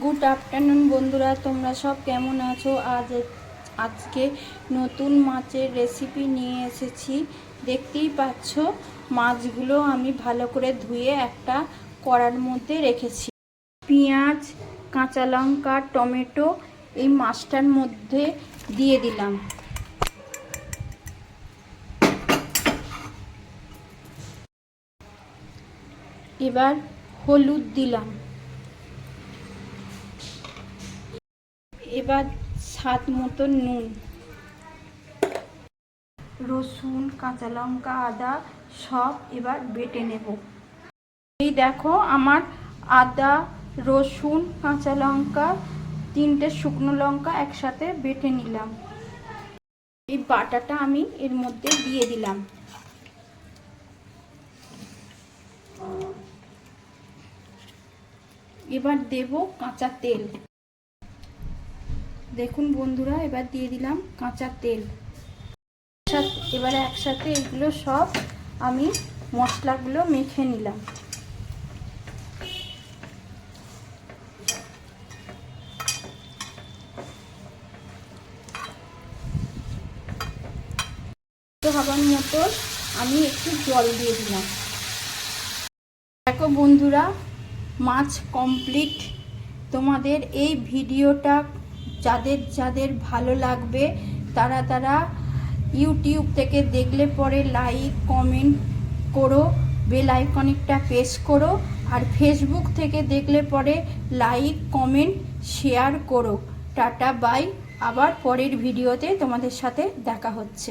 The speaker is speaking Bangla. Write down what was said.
গুড আফটারনুন বন্ধুরা, তোমরা সব কেমন আছো? আজকে নতুন মাছের রেসিপি নিয়ে এসেছি। দেখতেই পাচ্ছ মাছগুলো আমি ভালো করে ধুয়ে একটা কড়ার মধ্যে রেখেছি। পেঁয়াজ, কাঁচা লঙ্কা, টমেটো এই মাছটার মধ্যে দিয়ে দিলাম। এবার হলুদ দিলাম। এবার স্বাদ মতো নুন, রসুন, কাঁচা লঙ্কা, আদা সব এবার বেটে নেব। এই দেখো আমার আদা, রসুন, কাঁচা লঙ্কা, 3টে শুকনো লঙ্কা একসাথে বেটে নিলাম। এই বাটাটা আমি এর মধ্যে দিয়ে দিলাম। এবার দেব কাঁচা তেল। দেখুন বন্ধুরা, এবার দিয়ে দিলাম কাঁচা তেল। এবারে একসাথে এগুলো সব আমি মশলাগুলো মেখে নিলাম। হবার মতো আমি একটু জল দিয়ে দিলাম। দেখো বন্ধুরা, মাছ কমপ্লিট। তোমাদের এই ভিডিওটা যাদের যাদের ভালো লাগবে তারা ইউটিউব থেকে দেখলে পরে লাইক কমেন্ট করো, বেল আইকনটা প্রেস করো। আর ফেসবুক থেকে দেখলে পরে লাইক কমেন্ট শেয়ার করো। টাটা বাই, আবার পরের ভিডিওতে তোমাদের সাথে দেখা হচ্ছে।